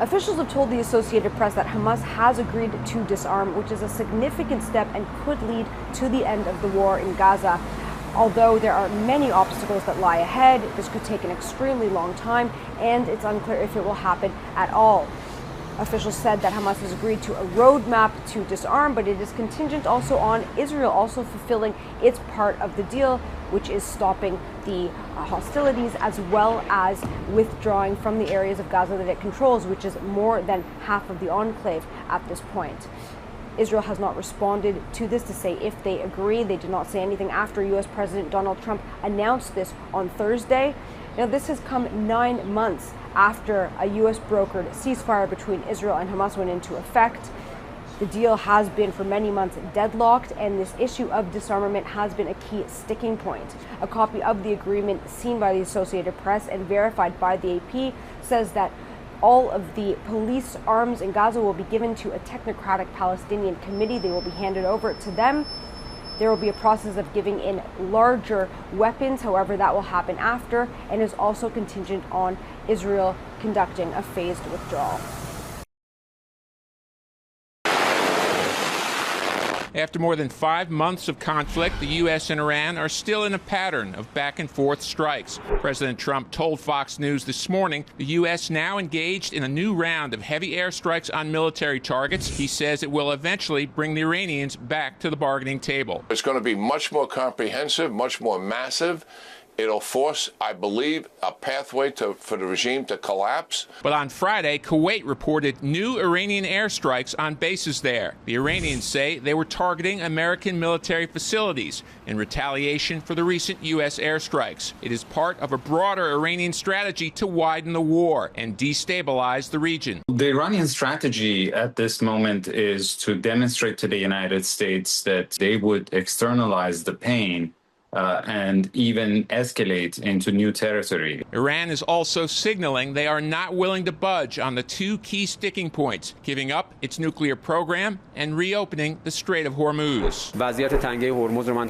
Officials have told the Associated Press that Hamas has agreed to disarm, which is a significant step and could lead to the end of the war in Gaza. Although there are many obstacles that lie ahead, this could take an extremely long time, and it's unclear if it will happen at all. Officials said that Hamas has agreed to a roadmap to disarm, but it is contingent also on Israel also fulfilling its part of the deal, which is stopping the hostilities as well as withdrawing from the areas of Gaza that it controls, which is more than half of the enclave at this point. Israel has not responded to this to say if they agree. They did not say anything after U.S. President Donald Trump announced this on Thursday. Now, this has come 9 months after a U.S. brokered ceasefire between Israel and Hamas went into effect. The deal has been for many months deadlocked, and this issue of disarmament has been a key sticking point. A copy of the agreement seen by the Associated Press and verified by the AP says that all of the police arms in Gaza will be given to a technocratic Palestinian committee. They will be handed over to them. There will be a process of giving in larger weapons. However, that will happen after and is also contingent on Israel conducting a phased withdrawal. After more than 5 months of conflict, the U.S. and Iran are still in a pattern of back-and-forth strikes. President Trump told Fox News this morning the U.S. now engaged in a new round of heavy airstrikes on military targets. He says it will eventually bring the Iranians back to the bargaining table. It's going to be much more comprehensive, much more massive. It'll force, I believe, a pathway for the regime to collapse. But on Friday, Kuwait reported new Iranian airstrikes on bases there. The Iranians say they were targeting American military facilities in retaliation for the recent U.S. airstrikes. It is part of a broader Iranian strategy to widen the war and destabilize the region. The Iranian strategy at this moment is to demonstrate to the United States that they would externalize the pain and even escalate into new territory. Iran is also signaling they are not willing to budge on the two key sticking points, giving up its nuclear program and reopening the Strait of Hormuz.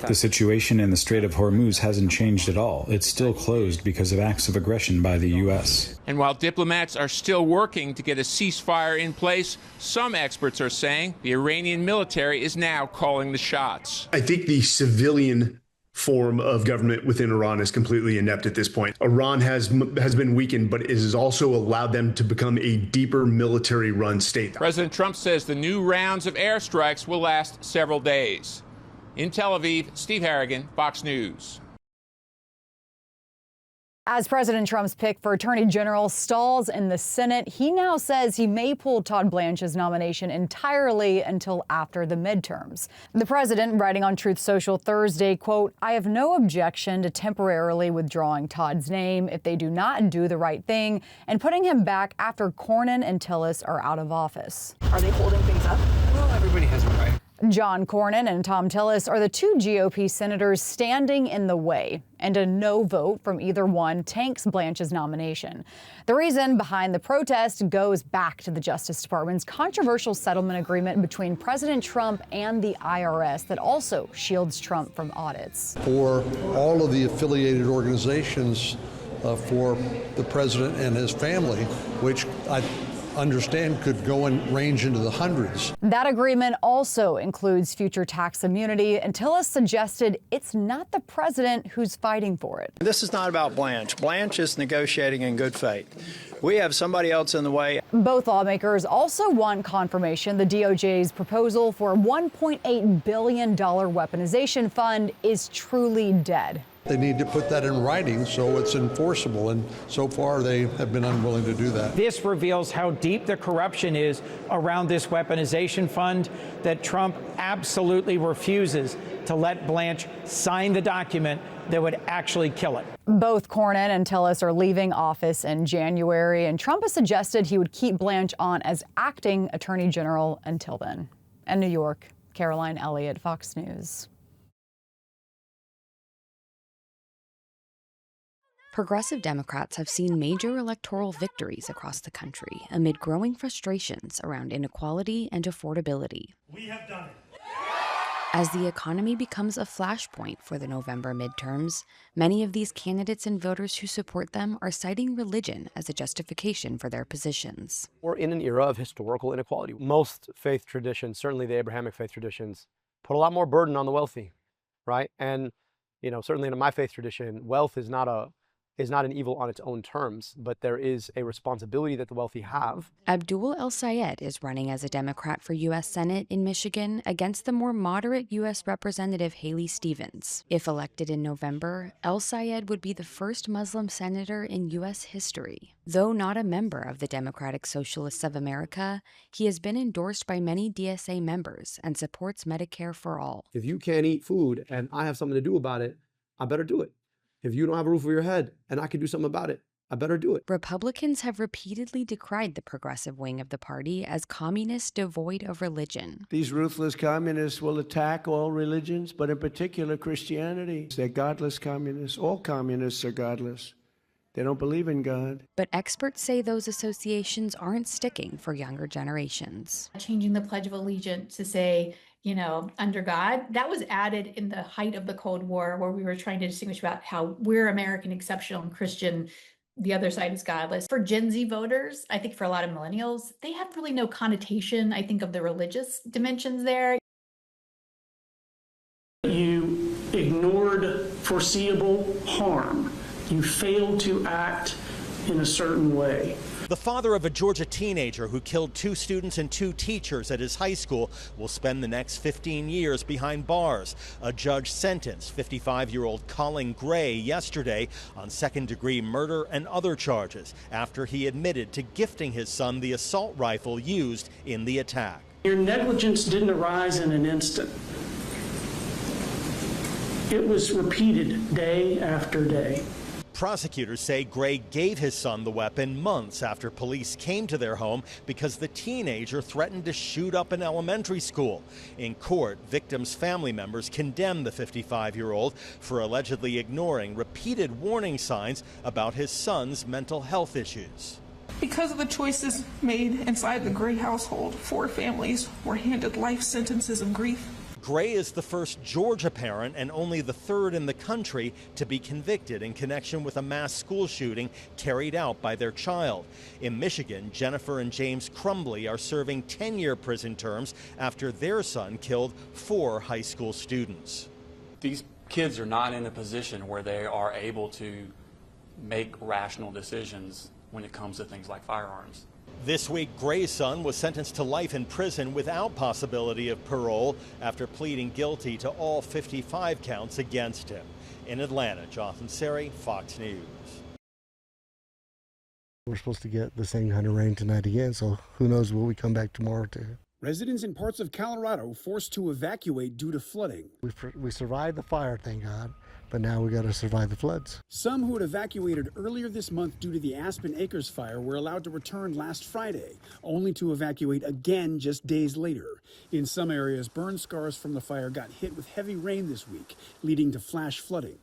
The situation in the Strait of Hormuz hasn't changed at all. It's still closed because of acts of aggression by the U.S. And while diplomats are still working to get a ceasefire in place, some experts are saying the Iranian military is now calling the shots. I think the civilian form of government within Iran is completely inept at this point. Iran has been weakened, but it has also allowed them to become a deeper military-run state. President Trump says the new rounds of airstrikes will last several days. In Tel Aviv, Steve Harrigan, Fox News. As President Trump's pick for Attorney General stalls in the Senate, he now says he may pull Todd Blanche's nomination entirely until after the midterms. The president, writing on Truth Social Thursday, quote, "I have no objection to temporarily withdrawing Todd's name if they do not do the right thing and putting him back after Cornyn and Tillis are out of office." Are they holding things up? Well, everybody has a right. John Cornyn and Tom Tillis are the two GOP senators standing in the way, and a no vote from either one tanks Blanche's nomination. The reason behind the protest goes back to the Justice Department's controversial settlement agreement between President Trump and the IRS that also shields Trump from audits. For all of the affiliated organizations for the president and his family, which I understand could go and range into the hundreds. That agreement also includes future tax immunity, and Tillis suggested it's not the president who's fighting for it. This is not about Blanche. Blanche is negotiating in good faith. We have somebody else in the way. Both lawmakers also want confirmation the DOJ's proposal for a $1.8 billion weaponization fund is truly dead. They need to put that in writing so it's enforceable, and so far they have been unwilling to do that. This reveals how deep the corruption is around this weaponization fund, that Trump absolutely refuses to let Blanche sign the document that would actually kill it. Both Cornyn and Tillis are leaving office in January, and Trump has suggested he would keep Blanche on as acting Attorney General until then. In New York, Caroline Elliott, Fox News. Progressive Democrats have seen major electoral victories across the country amid growing frustrations around inequality and affordability. We have done it. As the economy becomes a flashpoint for the November midterms, many of these candidates and voters who support them are citing religion as a justification for their positions. We're in an era of historical inequality. Most faith traditions, certainly the Abrahamic faith traditions, put a lot more burden on the wealthy, right? And, certainly in my faith tradition, wealth is not an evil on its own terms, but there is a responsibility that the wealthy have. Abdul El-Sayed is running as a Democrat for U.S. Senate in Michigan against the more moderate U.S. Representative Haley Stevens. If elected in November, El-Sayed would be the first Muslim senator in U.S. history. Though not a member of the Democratic Socialists of America, he has been endorsed by many DSA members and supports Medicare for all. If you can't eat food and I have something to do about it, I better do it. If you don't have a roof over your head and I can do something about it, I better do it. Republicans have repeatedly decried the progressive wing of the party as communists devoid of religion. These ruthless communists will attack all religions, but in particular Christianity. They're godless communists. All communists are godless. They don't believe in God. But experts say those associations aren't sticking for younger generations. Changing the Pledge of Allegiance to say, under God, that was added in the height of the Cold War, where we were trying to distinguish about how we're American, exceptional, and Christian. The other side is godless. For Gen Z voters, I think for a lot of millennials, they have really no connotation, I think, of the religious dimensions there. You ignored foreseeable harm. You failed to act in a certain way. The father of a Georgia teenager who killed 2 students and 2 teachers at his high school will spend the next 15 years behind bars. A judge sentenced 55-year-old Colin Gray yesterday on second-degree murder and other charges after he admitted to gifting his son the assault rifle used in the attack. Your negligence didn't arise in an instant. It was repeated day after day. Prosecutors say Gray gave his son the weapon months after police came to their home because the teenager threatened to shoot up an elementary school. In court, victims' family members condemned the 55-year-old for allegedly ignoring repeated warning signs about his son's mental health issues. Because of the choices made inside the Gray household, 4 families were handed life sentences of grief. Gray is the first Georgia parent and only the 3rd in the country to be convicted in connection with a mass school shooting carried out by their child. In Michigan, Jennifer and James Crumbly are serving 10-year prison terms after their son killed 4 high school students. These kids are not in a position where they are able to make rational decisions when it comes to things like firearms. This week, Gray's son was sentenced to life in prison without possibility of parole after pleading guilty to all 55 counts against him. In Atlanta, Jonathan Seri, Fox News. We're supposed to get the same kind of rain tonight again, so who knows what we come back tomorrow to. Residents in parts of Colorado forced to evacuate due to flooding. We survived the fire, thank God. But now we got to survive the floods. Some who had evacuated earlier this month due to the Aspen Acres fire were allowed to return last Friday, only to evacuate again just days later. In some areas, burn scars from the fire got hit with heavy rain this week, leading to flash flooding.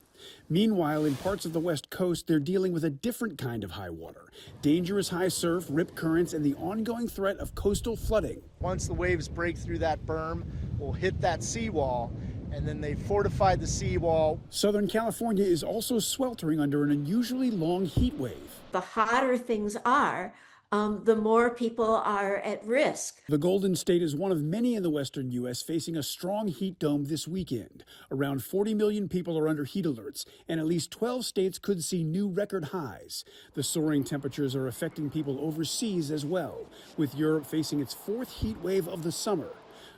Meanwhile, in parts of the West Coast, they're dealing with a different kind of high water. Dangerous high surf, rip currents, and the ongoing threat of coastal flooding. Once the waves break through that berm, we'll hit that seawall. And then they fortified the seawall. Southern California is also sweltering under an unusually long heat wave. The hotter things are, the more people are at risk. The Golden State is one of many in the western U.S. facing a strong heat dome this weekend. Around 40 million people are under heat alerts, and at least 12 states could see new record highs. The soaring temperatures are affecting people overseas as well, with Europe facing its 4th heat wave of the summer.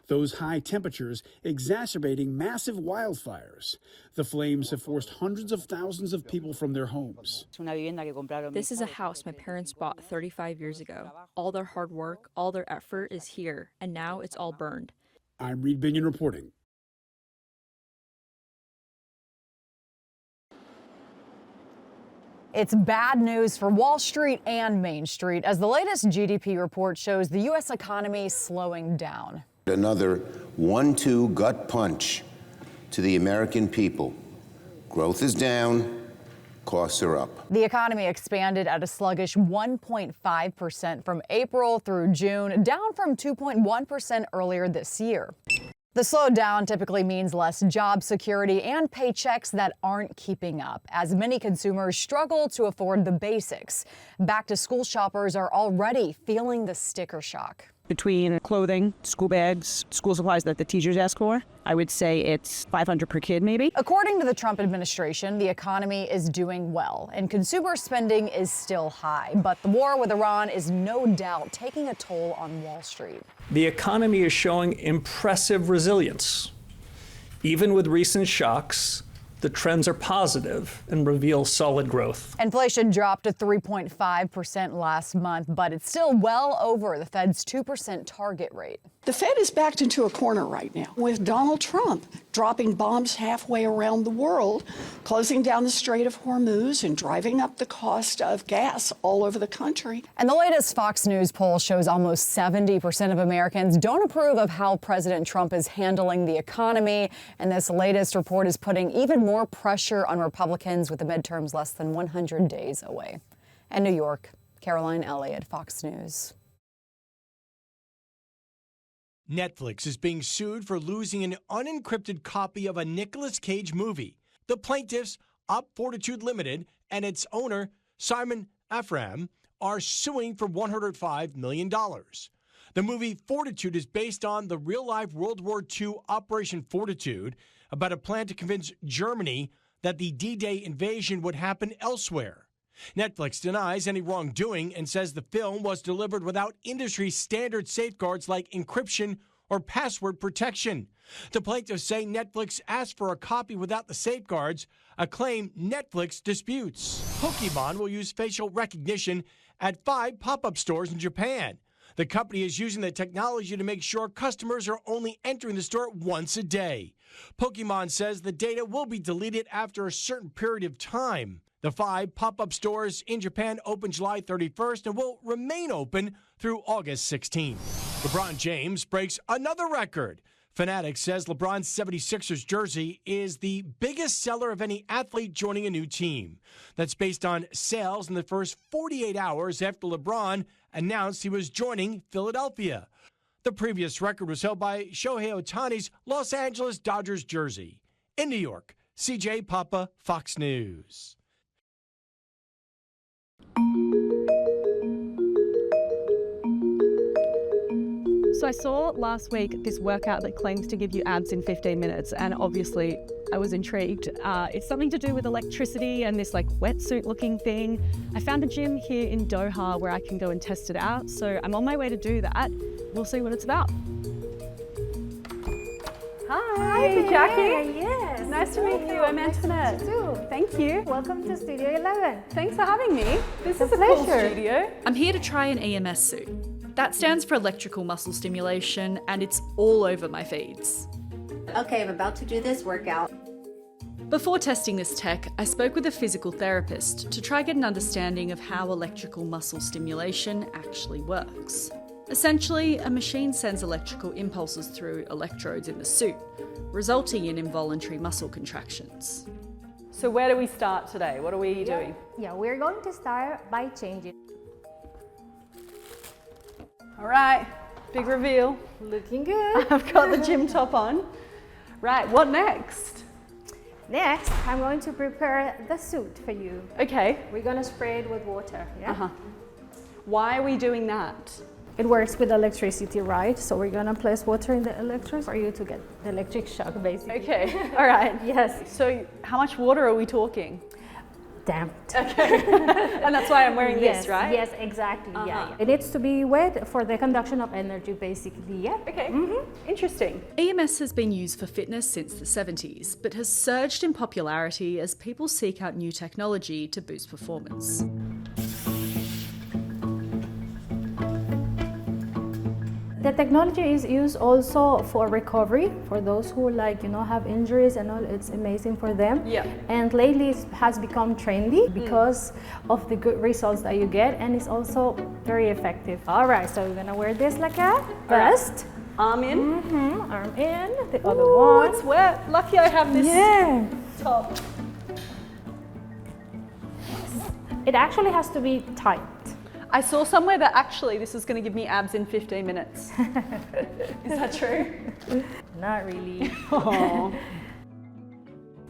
Those high temperatures exacerbating massive wildfires. The flames have forced hundreds of thousands of people from their homes. This is a house my parents bought 35 years ago. All their hard work, all their effort is here, and now it's all burned. I'm Reed Binion reporting. It's bad news for Wall Street and Main Street as the latest GDP report shows the U.S. economy slowing down. Another 1-2 gut punch to the American people. Growth is down, costs are up. The economy expanded at a sluggish 1.5% from April through June, down from 2.1% earlier this year. The slowdown typically means less job security and paychecks that aren't keeping up, as many consumers struggle to afford the basics. Back-to-school shoppers are already feeling the sticker shock. Between clothing, school bags, school supplies that the teachers ask for, I would say it's $500 per kid, maybe. According to the Trump administration, the economy is doing well and consumer spending is still high. But the war with Iran is no doubt taking a toll on Wall Street. The economy is showing impressive resilience. Even with recent shocks, the trends are positive and reveal solid growth. Inflation dropped to 3.5% last month, but it's still well over the Fed's 2% target rate. The Fed is backed into a corner right now with Donald Trump dropping bombs halfway around the world, closing down the Strait of Hormuz and driving up the cost of gas all over the country. And the latest Fox News poll shows almost 70% of Americans don't approve of how President Trump is handling the economy. And this latest report is putting even more pressure on Republicans with the midterms less than 100 days away. In New York, Caroline Elliott, Fox News. Netflix is being sued for losing an unencrypted copy of a Nicolas Cage movie. The plaintiffs, Up Fortitude Limited, and its owner, Simon Ephraim, are suing for $105 million. The movie Fortitude is based on the real-life World War II Operation Fortitude, about a plan to convince Germany that the D-Day invasion would happen elsewhere. Netflix denies any wrongdoing and says the film was delivered without industry standard safeguards like encryption or password protection. The plaintiffs say Netflix asked for a copy without the safeguards, a claim Netflix disputes. Pokemon will use facial recognition at 5 pop-up stores in Japan. The company is using the technology to make sure customers are only entering the store once a day. Pokemon says the data will be deleted after a certain period of time. The 5 pop-up stores in Japan open July 31st and will remain open through August 16th. LeBron James breaks another record. Fanatics says LeBron's 76ers jersey is the biggest seller of any athlete joining a new team. That's based on sales in the first 48 hours after LeBron announced he was joining Philadelphia. The previous record was held by Shohei Ohtani's Los Angeles Dodgers jersey. In New York, CJ Papa, Fox News. So I saw last week this workout that claims to give you abs in 15 minutes, and obviously I was intrigued. It's something to do with electricity and this like wetsuit looking thing. I found a gym here in Doha where I can go and test it out, so I'm on my way to do that. We'll see what it's about. Hi, Jackie. Yes. Nice to meet you. I'm Antoinette. You too. Thank you. Welcome to Studio 11. Thanks for having me. This is a cool studio. I'm here to try an EMS suit. That stands for electrical muscle stimulation, and it's all over my feeds. Okay, I'm about to do this workout. Before testing this tech, I spoke with a physical therapist to try get an understanding of how electrical muscle stimulation actually works. Essentially, a machine sends electrical impulses through electrodes in the suit, resulting in involuntary muscle contractions. So where do we start today? What are we doing? Yeah, we're going to start by changing. All right, big reveal. Looking good. I've got the gym top on. Right, what next? Next, I'm going to prepare the suit for you. Okay. We're going to spray it with water. Yeah? Why are we doing that? It works with electricity, right? So we're going to place water in the electrodes for you to get the electric shock, basically. Okay, all right. Yes. So how much water are we talking? Damped. Okay. And that's why I'm wearing this, right? Yes, exactly. Yeah. It needs to be wet for the conduction of energy, basically. Yeah. Okay. Interesting. EMS has been used for fitness since the 70s, but has surged in popularity as people seek out new technology to boost performance. The technology is used also for recovery, for those who have injuries and all. It's amazing for them. Yeah. And lately it has become trendy because of the good results that you get, and it's also very effective. All right, so we're gonna wear this like that. First. Arm in. Arm in. The other one. It's wet. Lucky I have this top. It actually has to be tight. I saw somewhere that actually this is going to give me abs in 15 minutes. Is that true? Not really. Oh.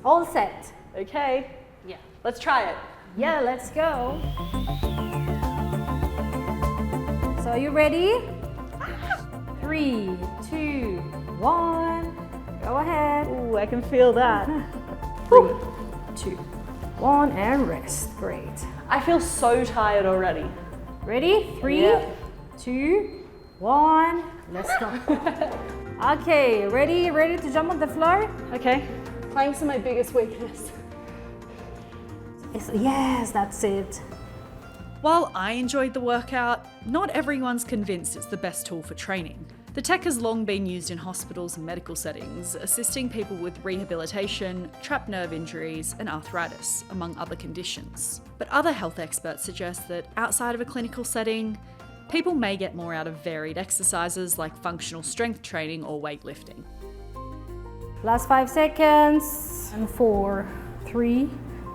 All set. Okay. Yeah. Let's try it. Yeah, let's go. So are you ready? 3, 2, 1. Go ahead. Ooh, I can feel that. 3, 2, 1, and rest. Great. I feel so tired already. Ready? 3, 2, 1. Let's go. Okay, ready? Ready to jump on the floor? Okay. Planks are my biggest weakness. Yes, that's it. While I enjoyed the workout, not everyone's convinced it's the best tool for training. The tech has long been used in hospitals and medical settings, assisting people with rehabilitation, trapped nerve injuries, and arthritis, among other conditions. But other health experts suggest that outside of a clinical setting, people may get more out of varied exercises like functional strength training or weightlifting. Last 5 seconds. And 4, 3,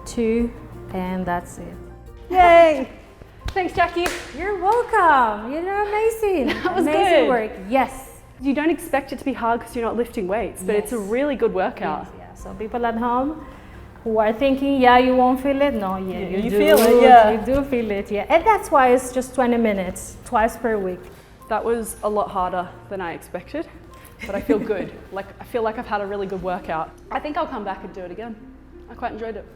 2, and that's it. Yay! Thanks, Jackie. You're welcome. You're amazing. That was amazing good. work. Yes. You don't expect it to be hard because you're not lifting weights, but it's a really good workout. Yes, yeah. So people at home who are thinking, yeah, you won't feel it. No, yeah, you do. feel it, yeah. You do feel it, yeah. And that's why it's just 20 minutes, twice per week. That was a lot harder than I expected, but I feel good. I feel like I've had a really good workout. I think I'll come back and do it again. I quite enjoyed it.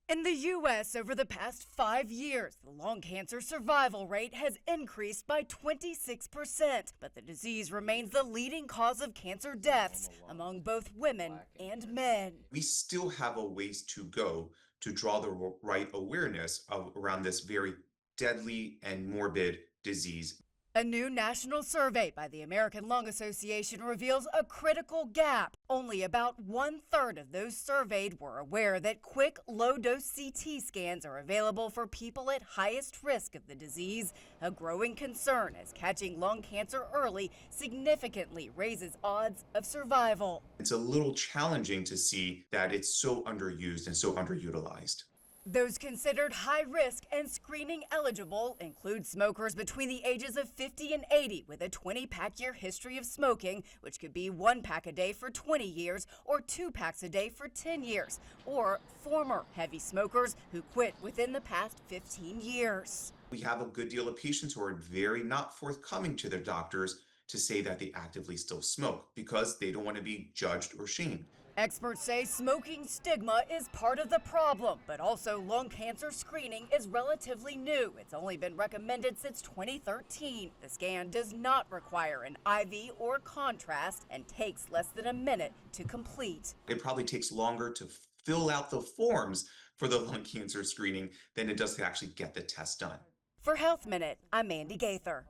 In the U.S., over the past 5 years, the lung cancer survival rate has increased by 26%, but the disease remains the leading cause of cancer deaths among both women and men. We still have a ways to go to draw the right awareness around this very deadly and morbid disease. A new national survey by the American Lung Association reveals a critical gap. Only about 1/3 of those surveyed were aware that quick, low-dose CT scans are available for people at highest risk of the disease, a growing concern as catching lung cancer early significantly raises odds of survival. It's a little challenging to see that it's so underused and so underutilized. Those considered high risk and screening eligible include smokers between the ages of 50 and 80 with a 20-pack year history of smoking, which could be 1 pack a day for 20 years or 2 packs a day for 10 years, or former heavy smokers who quit within the past 15 years. We have a good deal of patients who are very not forthcoming to their doctors to say that they actively still smoke because they don't want to be judged or shamed. Experts say smoking stigma is part of the problem, but also lung cancer screening is relatively new. It's only been recommended since 2013. The scan does not require an IV or contrast and takes less than a minute to complete. It probably takes longer to fill out the forms for the lung cancer screening than it does to actually get the test done. For Health Minute, I'm Mandy Gaither.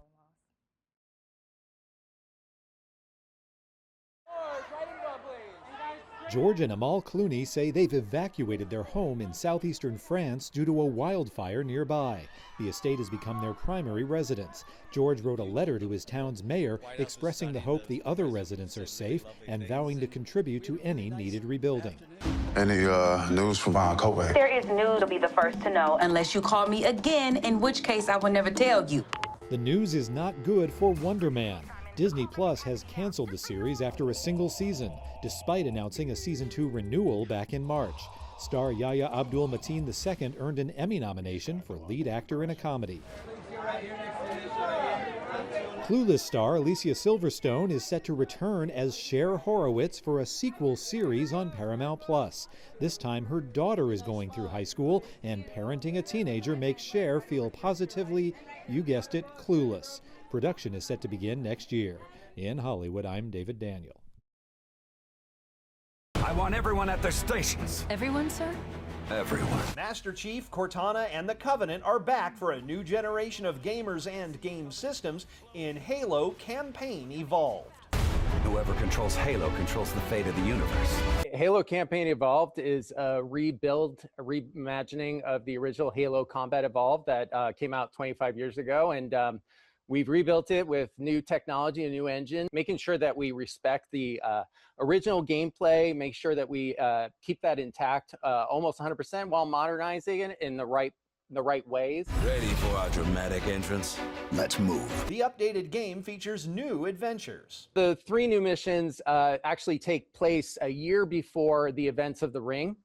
George and Amal Clooney say they've evacuated their home in southeastern France due to a wildfire nearby. The estate has become their primary residence. George wrote a letter to his town's mayor expressing the hope the other residents are safe and vowing to contribute to any needed rebuilding. Any news from Von Kobe? There is news, you'll be the first to know, unless you call me again, in which case I will never tell you. The news is not good for Wonder Man. Disney Plus has canceled the series after a single season, despite announcing a Season 2 renewal back in March. Star Yahya Abdul-Mateen II earned an Emmy nomination for lead actor in a comedy. Clueless star Alicia Silverstone is set to return as Cher Horowitz for a sequel series on Paramount+. This time her daughter is going through high school, and parenting a teenager makes Cher feel positively, you guessed it, clueless. Production is set to begin next year. In Hollywood, I'm David Daniel. I want everyone at their stations. Everyone, sir? Everyone. Master Chief, Cortana, and the Covenant are back for a new generation of gamers and game systems in Halo Campaign Evolved. Whoever controls Halo controls the fate of the universe. Halo Campaign Evolved is a reimagining of the original Halo Combat Evolved that came out 25 years ago, and we've rebuilt it with new technology, a new engine, making sure that we respect the original gameplay, make sure that we keep that intact almost 100% while modernizing it in the right the right ways. Ready for our dramatic entrance? Let's move. The updated game features new adventures. The 3 new missions actually take place a year before the events of the Ring.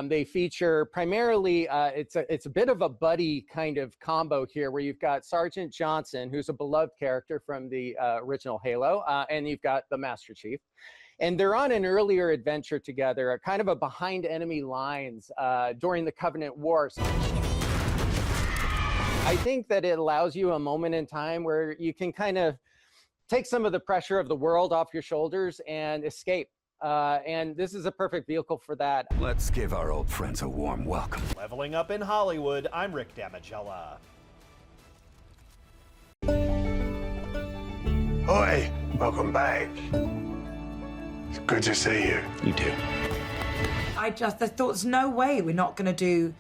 They feature primarily, it's a bit of a buddy kind of combo here, where you've got Sergeant Johnson, who's a beloved character from the original Halo, and you've got the Master Chief. And they're on an earlier adventure together, kind of a behind enemy lines during the Covenant Wars. I think that it allows you a moment in time where you can kind of take some of the pressure of the world off your shoulders and escape. And this is a perfect vehicle for that. Let's give our old friends a warm welcome. Leveling up in Hollywood, I'm Rick Damigella. Oi, welcome back. It's good to see you. You too. I thought there's no way we're not going to do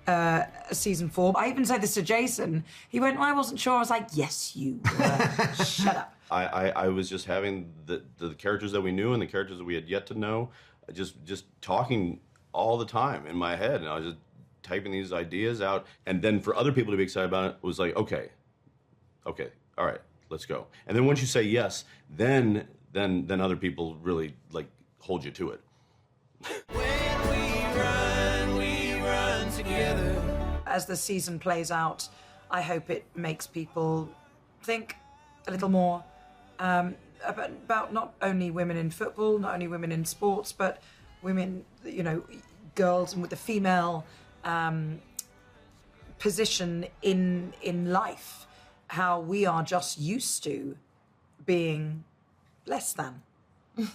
a season 4. I even said this to Jason. He went, I wasn't sure. I was like, yes, you were. Shut up. I was just having the characters that we knew and the characters that we had yet to know, just talking all the time in my head, and I was just typing these ideas out. And then for other people to be excited about it, was like, okay, all right, let's go. And then once you say yes, then other people really like hold you to it. We run together. As the season plays out, I hope it makes people think a little more about not only women in football, not only women in sports, but women, girls, and with the female position in life, how we are just used to being less than.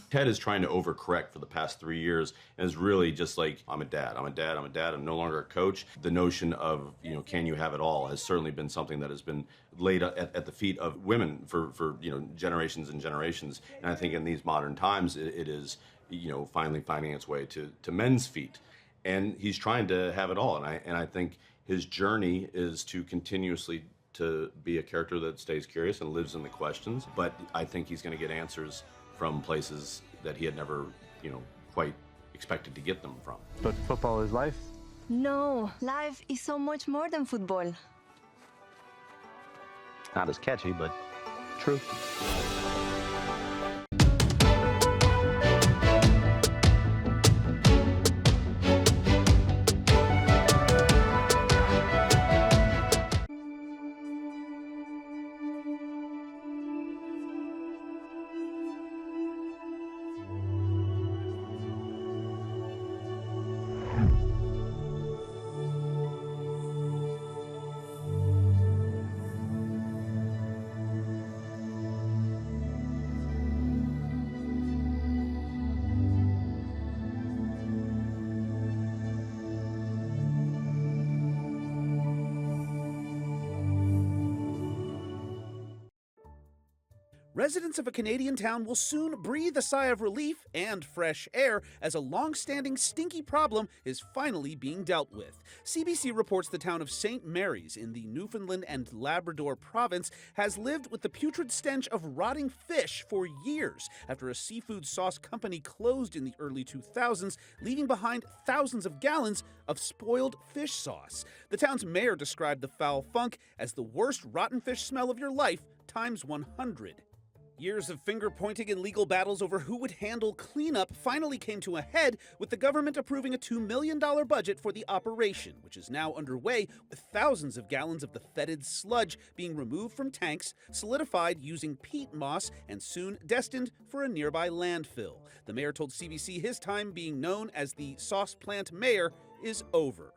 Ted is trying to overcorrect for the past 3 years and is really just like, I'm a dad, I'm no longer a coach. The notion of, can you have it all has certainly been something that has been laid at the feet of women for generations and generations. And I think in these modern times, it is, finally finding its way to men's feet. And he's trying to have it all. And I think his journey is to continuously to be a character that stays curious and lives in the questions. But I think he's going to get answers from places that he had never, quite expected to get them from. But football is life? No, life is so much more than football. Not as catchy, but true. Residents of a Canadian town will soon breathe a sigh of relief and fresh air as a long-standing stinky problem is finally being dealt with. CBC reports the town of St. Mary's in the Newfoundland and Labrador province has lived with the putrid stench of rotting fish for years after a seafood sauce company closed in the early 2000s, leaving behind thousands of gallons of spoiled fish sauce. The town's mayor described the foul funk as the worst rotten fish smell of your life times 100. Years of finger-pointing and legal battles over who would handle cleanup finally came to a head with the government approving a $2 million budget for the operation, which is now underway with thousands of gallons of the fetid sludge being removed from tanks, solidified using peat moss, and soon destined for a nearby landfill. The mayor told CBC his time being known as the sauce plant mayor is over.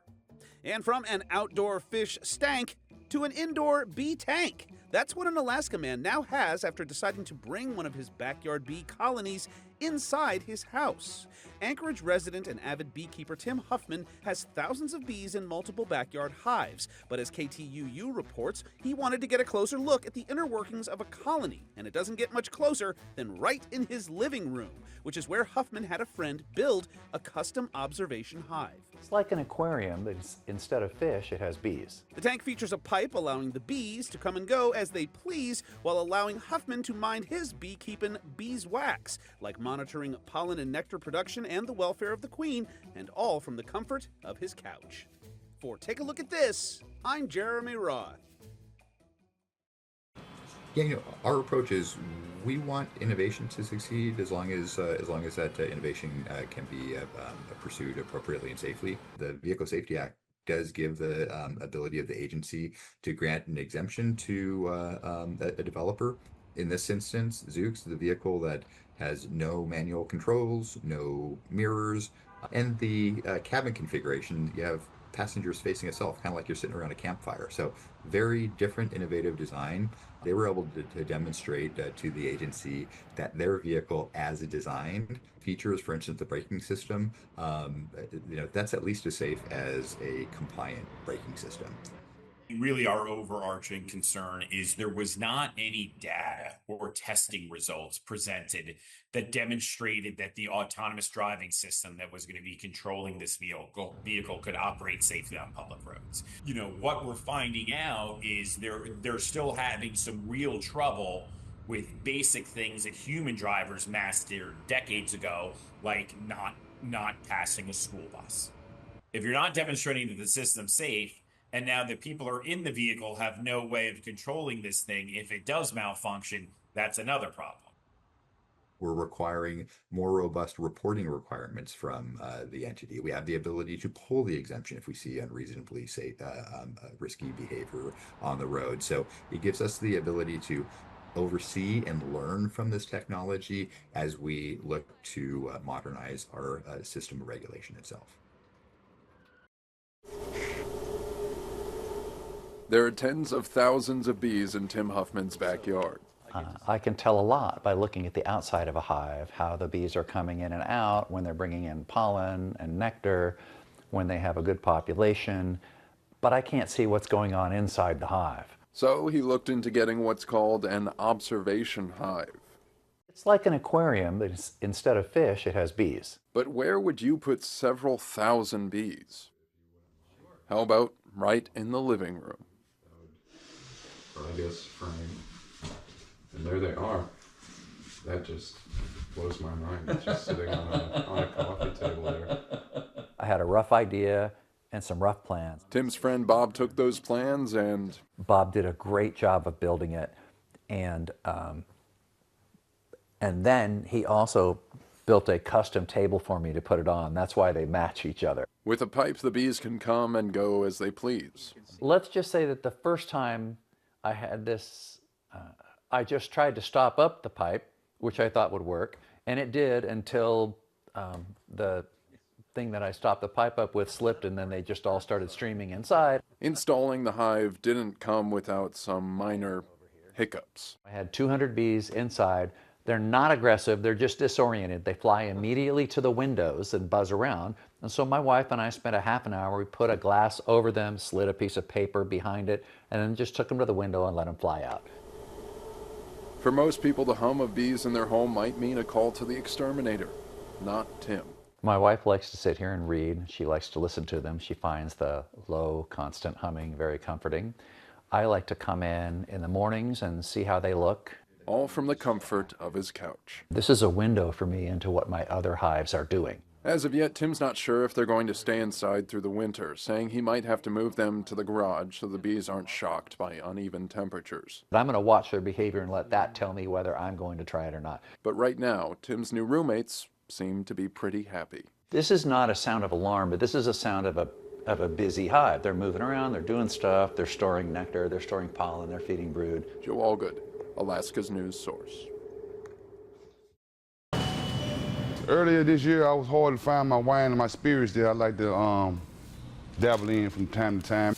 And from an outdoor fish stank to an indoor bee tank. That's what an Alaska man now has after deciding to bring one of his backyard bee colonies inside his house. Anchorage resident and avid beekeeper Tim Huffman has thousands of bees in multiple backyard hives, but as KTUU reports, he wanted to get a closer look at the inner workings of a colony, and it doesn't get much closer than right in his living room, which is where Huffman had a friend build a custom observation hive. It's like an aquarium, but instead of fish, it has bees. The tank features a pipe allowing the bees to come and go as they please, while allowing Huffman to mind his beekeeping beeswax, like monitoring pollen and nectar production and the welfare of the queen, and all from the comfort of his couch. For Take a Look at This, I'm Jeremy Roth. Yeah, our approach is we want innovation to succeed as long as that innovation can be pursued appropriately and safely. The Vehicle Safety Act does give the ability of the agency to grant an exemption to a developer. In this instance, Zoox, the vehicle that has no manual controls, no mirrors, and the cabin configuration, you have passengers facing itself, kind of like you're sitting around a campfire. So very different, innovative design. They were able to demonstrate to the agency that their vehicle, as a design, features, for instance, the braking system, that's at least as safe as a compliant braking system. Really, our overarching concern is there was not any data or testing results presented that demonstrated that the autonomous driving system that was going to be controlling this vehicle could operate safely on public roads. What we're finding out is they're still having some real trouble with basic things that human drivers mastered decades ago, like not passing a school bus. If you're not demonstrating that the system's safe, and now that people are in the vehicle have no way of controlling this thing, if it does malfunction, that's another problem. We're requiring more robust reporting requirements from the entity. We have the ability to pull the exemption if we see unreasonably risky behavior on the road. So it gives us the ability to oversee and learn from this technology as we look to modernize our system of regulation itself. There are tens of thousands of bees in Tim Huffman's backyard. I can tell a lot by looking at the outside of a hive, how the bees are coming in and out, when they're bringing in pollen and nectar, when they have a good population, but I can't see what's going on inside the hive. So he looked into getting what's called an observation hive. It's like an aquarium, but instead of fish, it has bees. But where would you put several thousand bees? How about right in the living room? I guess frame, and there they are. That just blows my mind. It's just sitting on a coffee table there. I had a rough idea and some rough plans. Tim's friend Bob took those plans and... Bob did a great job of building it, and then he also built a custom table for me to put it on. That's why they match each other. With a pipe, the bees can come and go as they please. Let's just say that the first time I had this, I just tried to stop up the pipe, which I thought would work, and it did until the thing that I stopped the pipe up with slipped, and then they just all started streaming inside. Installing the hive didn't come without some minor hiccups. I had 200 bees inside. They're not aggressive, they're just disoriented. They fly immediately to the windows and buzz around. And so my wife and I spent a half an hour, we put a glass over them, slid a piece of paper behind it, and then just took them to the window and let them fly out. For most people, the hum of bees in their home might mean a call to the exterminator, not Tim. My wife likes to sit here and read. She likes to listen to them. She finds the low, constant humming very comforting. I like to come in the mornings and see how they look. All from the comfort of his couch. This is a window for me into what my other hives are doing. As of yet, Tim's not sure if they're going to stay inside through the winter, saying he might have to move them to the garage so the bees aren't shocked by uneven temperatures. But I'm going to watch their behavior and let that tell me whether I'm going to try it or not. But right now, Tim's new roommates seem to be pretty happy. This is not a sound of alarm, but this is a sound of a busy hive. They're moving around, they're doing stuff, they're storing nectar, they're storing pollen, they're feeding brood. Joe Allgood, Alaska's news source. Earlier this year, I was hard to find my wine and my spirits that I like to dabble in from time to time.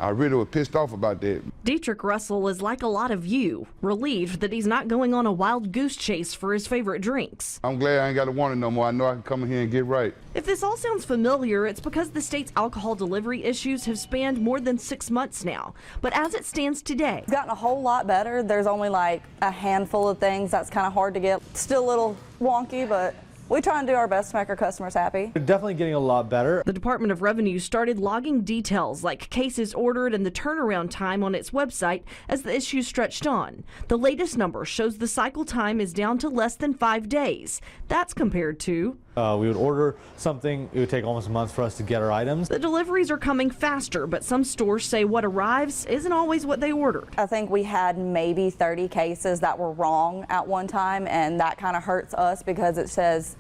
I really was pissed off about that. Dietrich Russell is like a lot of you, relieved that he's not going on a wild goose chase for his favorite drinks. I'm glad I ain't got to want it no more. I know I can come in here and get right. If this all sounds familiar, it's because the state's alcohol delivery issues have spanned more than 6 months now. But as it stands today, it's gotten a whole lot better. There's only like a handful of things that's kind of hard to get. Still a little wonky, but we try and do our best to make our customers happy. We're definitely getting a lot better. The Department of Revenue started logging details like cases ordered and the turnaround time on its website as the issue stretched on. The latest number shows the cycle time is down to less than 5 days. That's compared to We would order something, it would take almost a month for us to get our items. The deliveries are coming faster, but some stores say what arrives isn't always what they ordered. I think we had maybe 30 cases that were wrong at one time, and that kind of hurts us because it says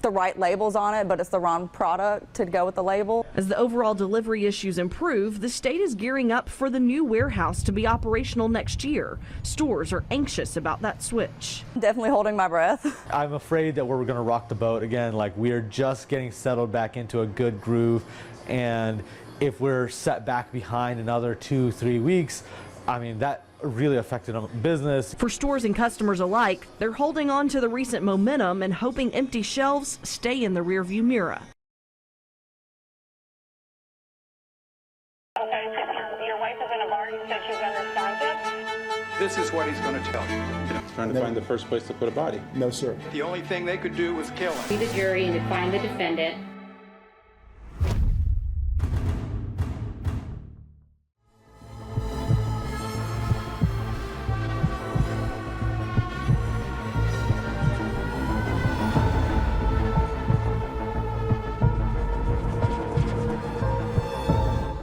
the right labels on it, but it's the wrong product to go with the label. As the overall delivery issues improve, the state is gearing up for the new warehouse to be operational next year. Stores are anxious about that switch. Definitely holding my breath. I'm afraid that we're going to rock the boat again. Like, we're just getting settled back into a good groove, and if we're set back behind another 2-3 weeks, I mean, that really affected business. For stores and customers alike, they're holding on to the recent momentum and hoping empty shelves stay in the rearview mirror. Okay, your wife is in a bar, you said she's unresponsive? This is what he's going to tell you. Trying to find the first place to put a body. No, sir. The only thing they could do was kill him. Be the jury and to find the defendant